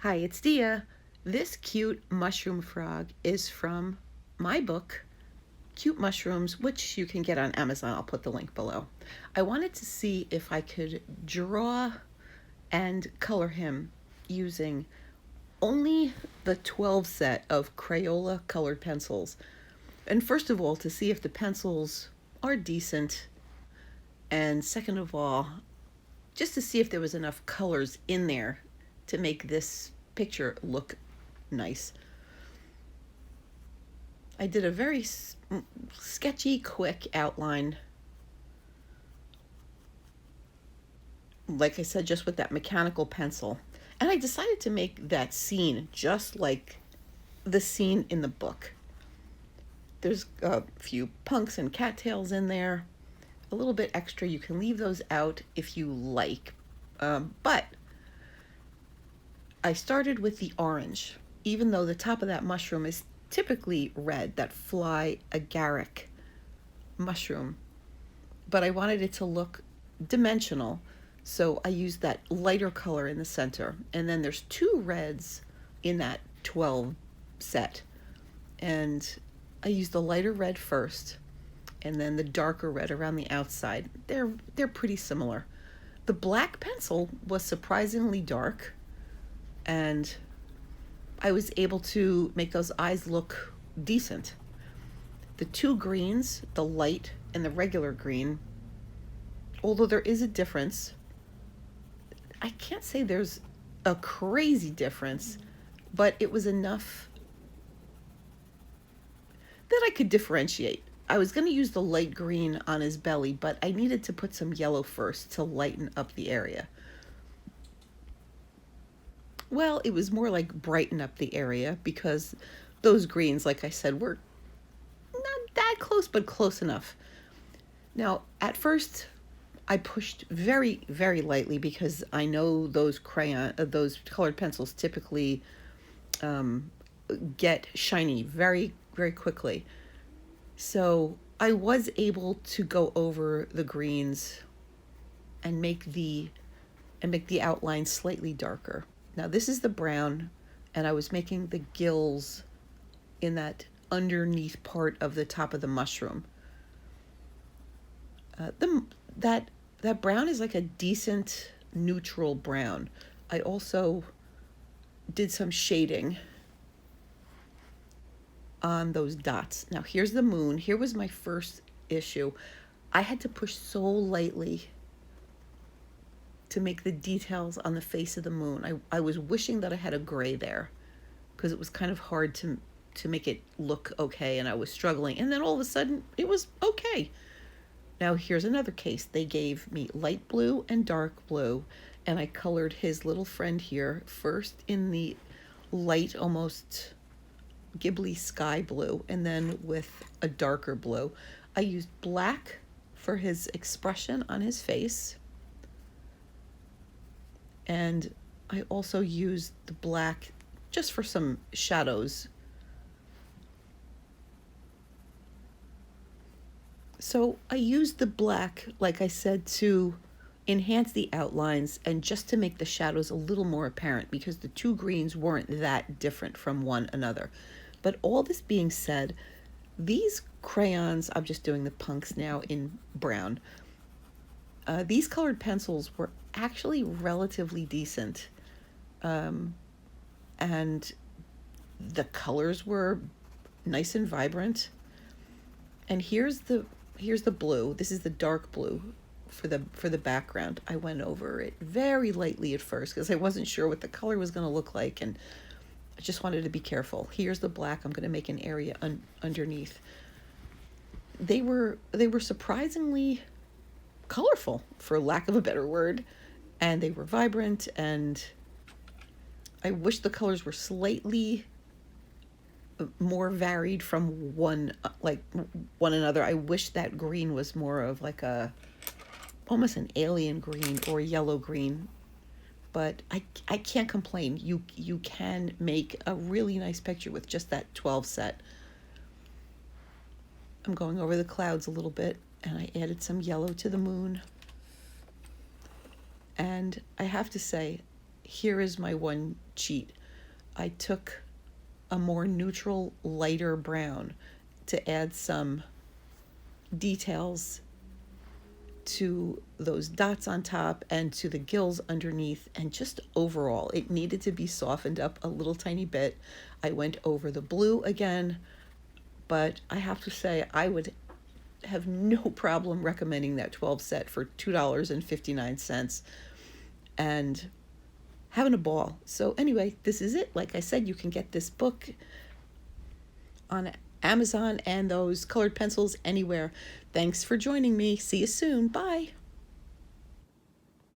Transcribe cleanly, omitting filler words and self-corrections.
Hi, it's Dia. This cute mushroom frog is from my book, Cute Mushrooms, which you can get on Amazon. I'll put the link below. I wanted to see if I could draw and color him using only the 12 set of Crayola colored pencils. And first of all, to see if the pencils are decent. And second of all, just to see if there was enough colors in there to make this picture look nice. I did a very sketchy, quick outline. Like I said, just with that mechanical pencil. And I decided to make that scene just like the scene in the book. There's a few punks and cattails in there. A little bit extra. You can leave those out if you like. But I started with the orange, even though the top of that mushroom is typically red, that fly agaric mushroom. But I wanted it to look dimensional, so I used that lighter color in the center. And then there's two reds in that 12 set. And I used the lighter red first, and then the darker red around the outside. They're pretty similar. The black pencil was surprisingly dark, and I was able to make those eyes look decent. The two greens, the light and the regular green, although there is a difference, I can't say there's a crazy difference, but it was enough that I could differentiate. I was going to use the light green on his belly, but I needed to put some yellow first to lighten up the area. Well, it was more like brighten up the area because those greens, like I said, were not that close, but close enough. Now, at first, I pushed very, very lightly because I know those those colored pencils typically get shiny very, very quickly. So I was able to go over the greens and make the outline slightly darker. Now this is the brown, and I was making the gills in that underneath part of the top of the mushroom. That brown is like a decent neutral brown. I also did some shading on those dots. Now here's the moon. Here was my first issue. I had to push so lightly to make the details on the face of the moon. I was wishing that I had a gray there because it was kind of hard to make it look okay, and I was struggling. And then all of a sudden it was okay. Now here's another case. They gave me light blue and dark blue, and I colored his little friend here first in the light, almost Ghibli sky blue, and then with a darker blue. I used black for his expression on his face, and I also used the black just for some shadows. So I used the black, like I said, to enhance the outlines and just to make the shadows a little more apparent because the two greens weren't that different from one another. But all this being said, these crayons, I'm just doing the punks now in brown, these colored pencils were actually relatively decent. And the colors were nice and vibrant. And here's the blue. This is the dark blue for the background. I went over it very lightly at first because I wasn't sure what the color was going to look like, and I just wanted to be careful. Here's the black. I'm going to make an area underneath. They were surprisingly colorful, for lack of a better word, and they were vibrant, and I wish the colors were slightly more varied from one another. I wish that green was more of like almost an alien green or yellow green, but I can't complain. You can make a really nice picture with just that 12 set. I'm going over the clouds a little bit, and I added some yellow to the moon. And I have to say, here is my one cheat. I took a more neutral, lighter brown to add some details to those dots on top and to the gills underneath, and just overall it needed to be softened up a little tiny bit. I went over the blue again, but I have to say I would have no problem recommending that 12 set for $2.59 and having a ball. So anyway, this is it. Like I said, you can get this book on Amazon and those colored pencils anywhere. Thanks for joining me. See you soon. Bye.